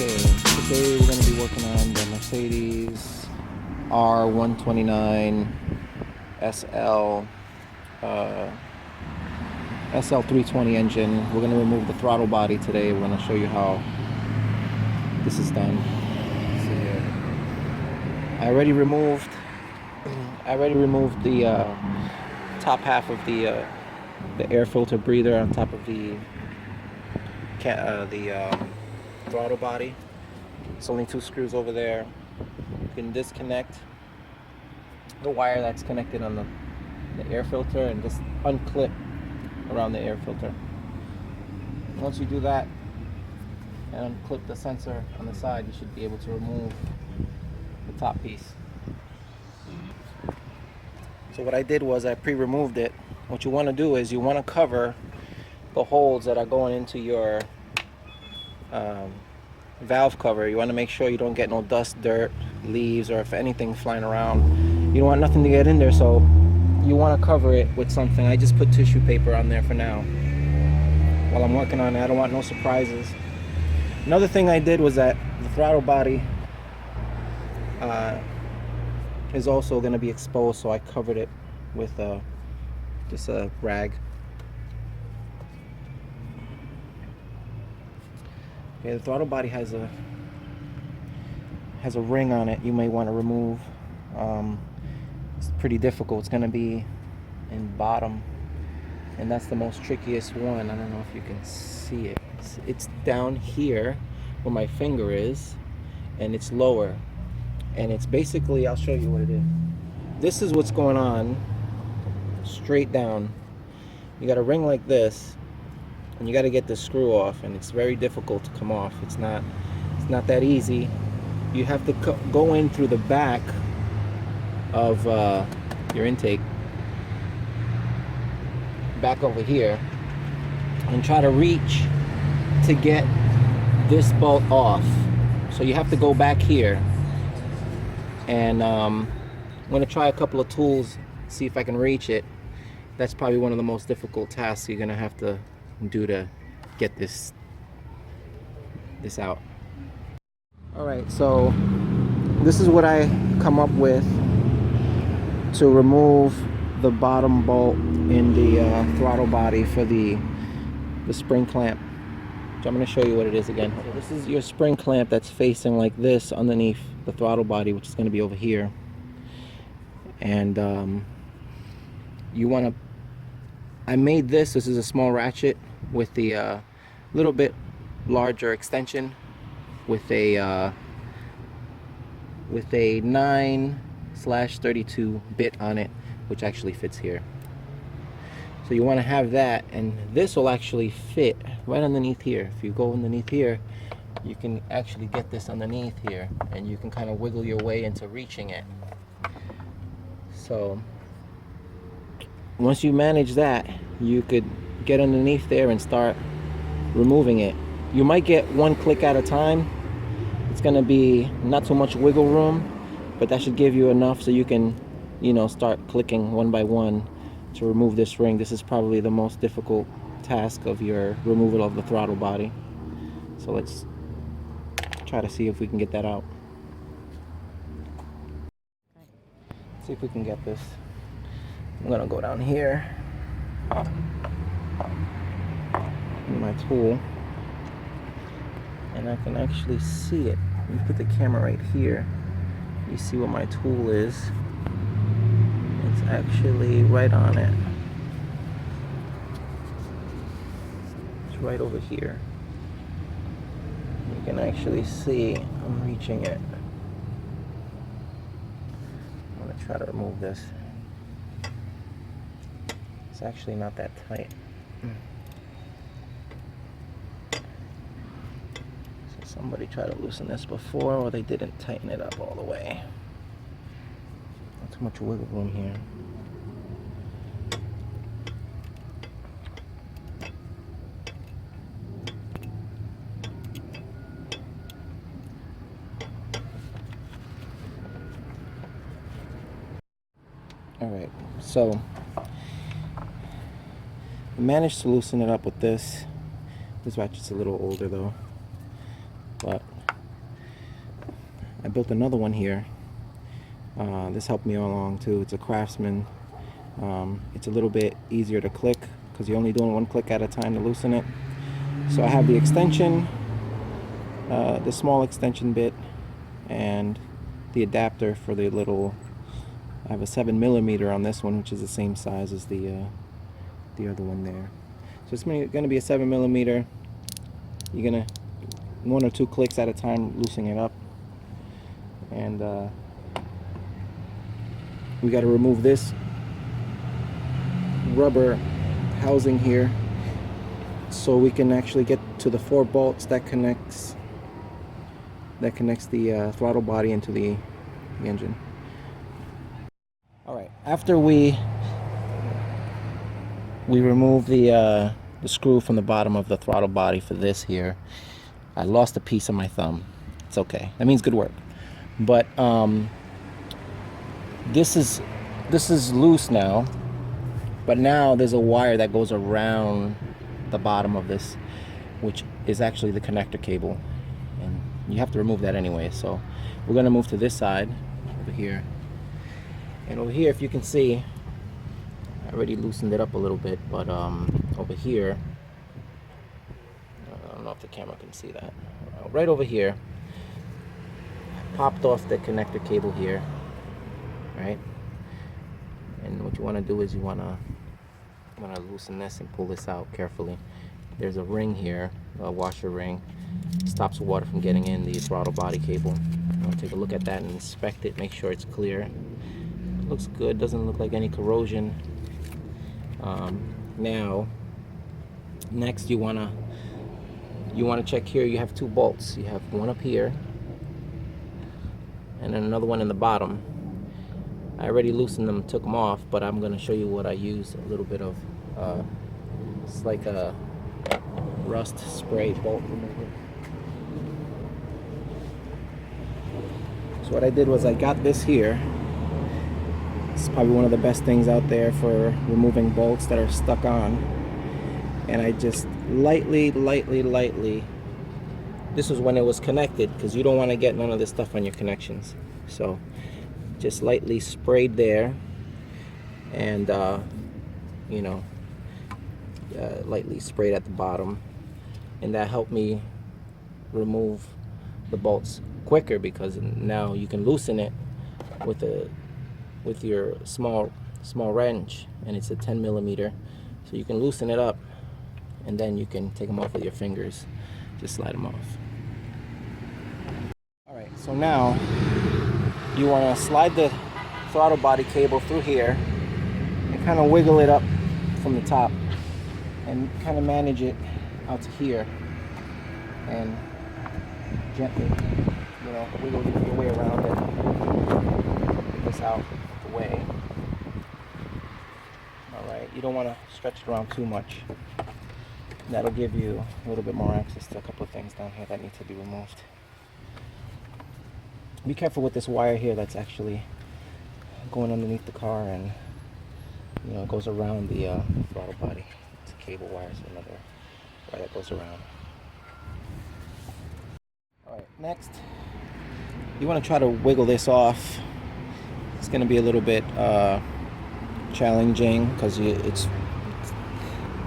Okay, today we're going to be working on the Mercedes R129 SL320 engine. We're going to remove the throttle body today. We're going to show you how this is done. So, I already removed the top half of the air filter breather on top of the throttle body. It's only 2 screws over there. You can disconnect the wire that's connected on the air filter and just unclip around the air filter. Once you do that and unclip the sensor on the side, you should be able to remove the top piece. So what I did was I pre-removed it. What you want to do is you want to cover the holes that are going into your valve cover. You want to make sure you don't get no dust, dirt, leaves, or if anything flying around. You don't want nothing to get in there, so you want to cover it with something. I just put tissue paper on there for now while I'm working on it. I don't want no surprises. Another thing I did was that the throttle body is also going to be exposed, so I covered it with just a rag. Okay, the throttle body has a ring on it you may want to remove. It's pretty difficult. It's going to be in bottom, and that's the most trickiest one. I don't know if you can see it. It's down here where my finger is, and it's lower, and it's basically, I'll show you what it is. This is what's going on straight down. You got a ring like this, and you got to get the screw off, and it's very difficult to come off. It's not that easy. You have to go in through the back of your intake, back over here, and try to reach to get this bolt off. So you have to go back here, and I'm going to try a couple of tools, see if I can reach it. That's probably one of the most difficult tasks you're going to have to do to get this out. Alright, so this is what I come up with to remove the bottom bolt in the throttle body for the spring clamp. So I'm going to show you what it is again. So this is your spring clamp that's facing like this underneath the throttle body, which is going to be over here. And you want to, I made this is a small ratchet with the little bit larger extension with a 9/32 bit on it, which actually fits here. So you want to have that, and this will actually fit right underneath here. If you go underneath here, you can actually get this underneath here, and you can kind of wiggle your way into reaching it. So once you manage that, you could get underneath there and start removing it. You might get one click at a time. It's going to be not too much wiggle room, but that should give you enough so you can, you know, start clicking one by one to remove this ring. This is probably the most difficult task of your removal of the throttle body. So let's try to see if we can get that out. See if we can get this. I'm going to go down here with my tool, and I can actually see it. You put the camera right here, you see where my tool is. It's actually right on it. It's right over here. You can actually see I'm reaching it. I'm going to try to remove this. It's actually not that tight. So somebody tried to loosen this before, or they didn't tighten it up all the way. Not too much wiggle room here. Alright, so I managed to loosen it up with this. This ratchet's a little older though, but built another one here. This helped me along too. It's a Craftsman. It's a little bit easier to click because you're only doing one click at a time to loosen it. So I have the extension, the small extension bit, and the adapter for the little. I have a 7mm on this one, which is the same size as the other one there. So it's going to be a 7mm. You're going to 1 or 2 clicks at a time loosening it up, and we got to remove this rubber housing here so we can actually get to the 4 bolts that connects the throttle body into the engine. All right, after we remove the screw from the bottom of the throttle body for this here, I lost a piece of my thumb. It's okay. That means good work. But this is loose now. But now there's a wire that goes around the bottom of this, which is actually the connector cable, and you have to remove that anyway. So we're going to move to this side over here, and over here, if you can see, I already loosened it up a little bit, but over here, I don't know if the camera can see that. Right over here, I popped off the connector cable here, right? And what you want to do is you want to loosen this and pull this out carefully. There's a ring here, a washer ring, stops water from getting in the throttle body cable. You want to take a look at that and inspect it, make sure it's clear. It looks good, doesn't look like any corrosion. Now, next you want to check here. You have 2 bolts. You have one up here, and then another one in the bottom. I already loosened them, took them off, but I'm going to show you what I use. A little bit of, it's like a rust spray bolt remover. So what I did was I got this here. It's probably one of the best things out there for removing bolts that are stuck on. And I just lightly, this was when it was connected, because you don't want to get none of this stuff on your connections. So just lightly sprayed there, and lightly sprayed at the bottom, and that helped me remove the bolts quicker, because now you can loosen it with your small wrench, and it's a 10mm, so you can loosen it up, and then you can take them off with your fingers. Just slide them off. All right, so now you want to slide the throttle body cable through here and kind of wiggle it up from the top and kind of manage it out to here, and gently, wiggle your way around it. Get this out the way. All right, you don't want to stretch it around too much. That'll give you a little bit more access to a couple of things down here that need to be removed. Be careful with this wire here that's actually going underneath the car, and it goes around the throttle body. It's a cable wire, so another wire that goes around. Alright, next you want to try to wiggle this off. It's going to be a little bit challenging because it's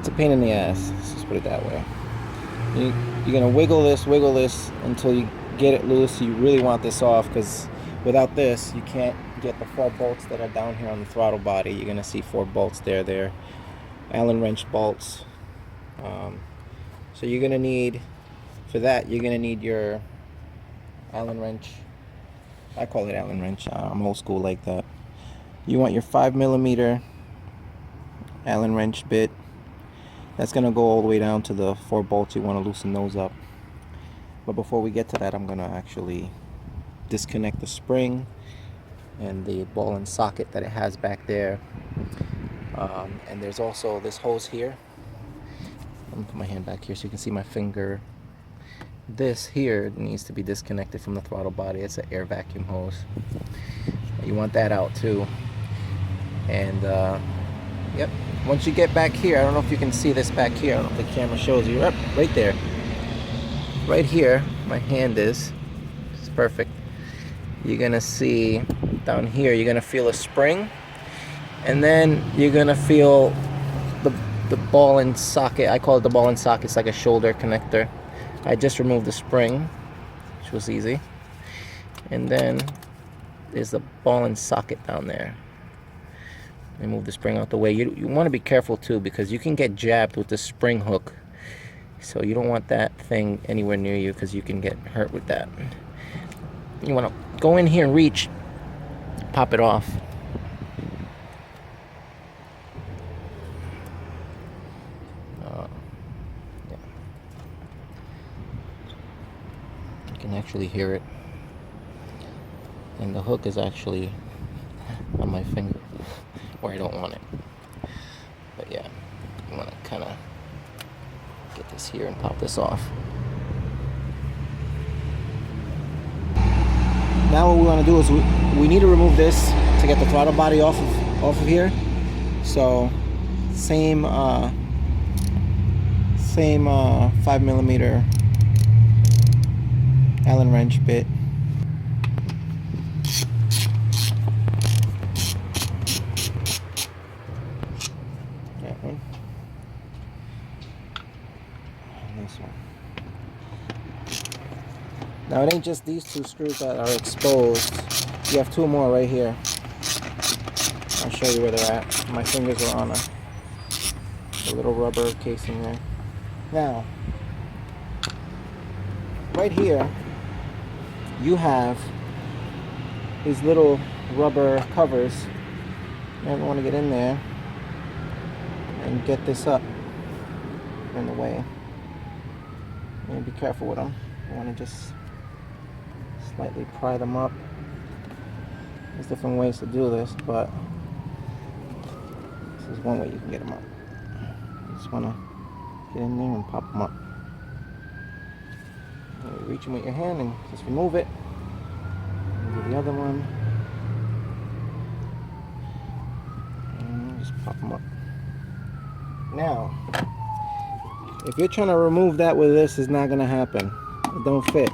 a pain in the ass. Let's just put it that way. You're going to wiggle this until you get it loose. You really want this off, because without this you can't get the 4 bolts that are down here on the throttle body. You're going to see 4 bolts there. They're Allen wrench bolts. So you're going to need, for that, you're going to need your Allen wrench. I call it Allen wrench. I'm old school like that. You want your 5mm Allen wrench bit. That's going to go all the way down to the 4 bolts. You want to loosen those up. But before we get to that, I'm going to actually disconnect the spring and the ball and socket that it has back there. And there's also this hose here. Let me put my hand back here so you can see my finger. This here needs to be disconnected from the throttle body. It's an air vacuum hose. You want that out too. And yep, once you get back here, I don't know if you can see this back here. I don't know if the camera shows you. Right there. Right here, my hand is. It's perfect. you're gonna see down here, you're gonna feel a spring, and then you're gonna feel the ball and socket. I call it the ball and socket. It's like a shoulder connector. I just removed the spring, which was easy, and then there's the ball and socket down there. I move the spring out the way. You want to be careful too, because you can get jabbed with the spring hook, so you don't want that thing anywhere near you, because you can get hurt with that. You want to go in here and reach, pop it off. Yeah. You can actually hear it, and the hook is actually on my finger where I don't want it. But yeah, you want to kind of get this here and pop this off. Now what we want to do is we need to remove this to get the throttle body off of here. So same 5mm Allen wrench bit. That one. And this one. Now it ain't just these two screws that are exposed. You have two more right here. I'll show you where they're at. My fingers are on a little rubber casing there. Now, right here, you have these little rubber covers. You never want to get in there and get this up in the way. And be careful with them. You want to just slightly pry them up. There's different ways to do this, but this is one way you can get them up. You just want to get in there and pop them up. And you reach them with your hand and just remove it. And do the other one. And just pop them up. Now, if you're trying to remove that with this, it's not going to happen. It don't fit.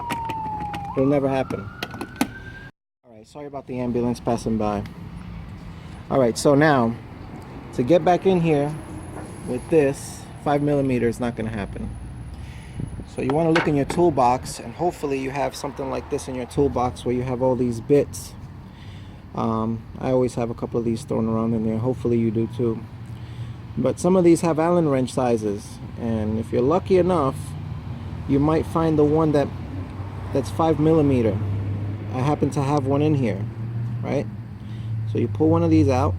It'll never happen. Alright, sorry about the ambulance passing by. Alright, so now, to get back in here with this, 5mm is not going to happen. So you want to look in your toolbox, and hopefully you have something like this in your toolbox where you have all these bits. I always have a couple of these thrown around in there. Hopefully you do too. But some of these have Allen wrench sizes, and if you're lucky enough, you might find the one that's 5mm. I happen to have one in here, right? So you pull one of these out,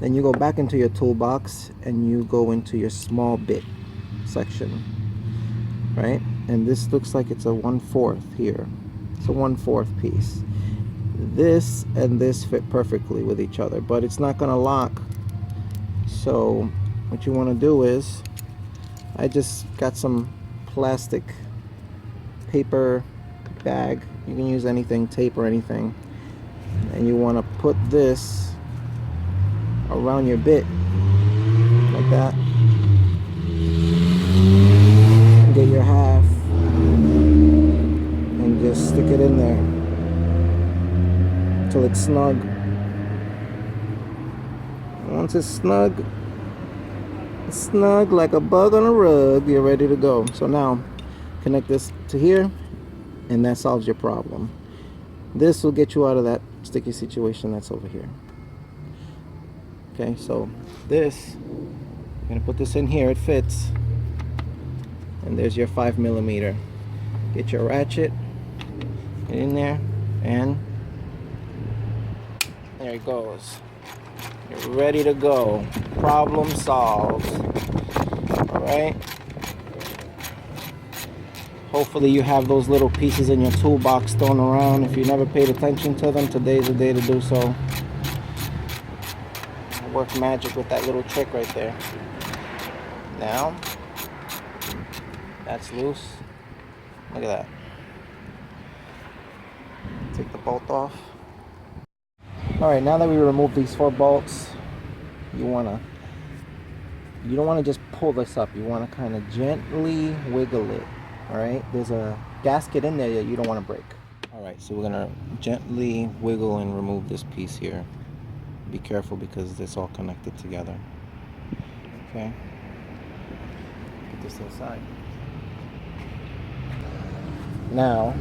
then you go back into your toolbox and you go into your small bit section, right? And this looks like it's a 1/4 here. It's a 1/4 piece. This and this fit perfectly with each other, but it's not gonna lock. So what you want to do is, I just got some plastic paper bag. You can use anything, tape or anything, and you want to put this around your bit like that. Get your half and just stick it in there until it's snug. Once it's snug like a bug on a rug, you're ready to go. So now connect this to here, and that solves your problem. This will get you out of that sticky situation that's over here. Okay, so this, I'm gonna put this in here, it fits, and there's your 5mm. Get your ratchet, get in there, and there it goes. You're ready to go. Problem solved. Alright? Hopefully you have those little pieces in your toolbox thrown around. If you never paid attention to them, today's the day to do so. Work magic with that little trick right there. Now, that's loose. Look at that. Take the bolt off. Alright, now that we removed these 4 bolts, you don't want to just pull this up. You want to kind of gently wiggle it. Alright, there's a gasket in there that you don't want to break. Alright, so we're gonna gently wiggle and remove this piece here. Be careful because it's all connected together. Okay. Put this inside. Now,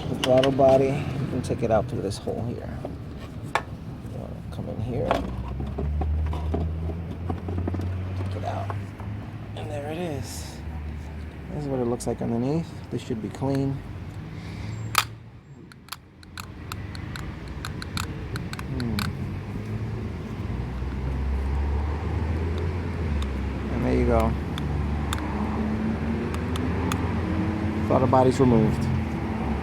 the throttle body, you can take it out through this hole here. You wanna come in here. Take it out. And there it is. This is what it looks like underneath. This should be clean. And there you go. Throttle body's removed.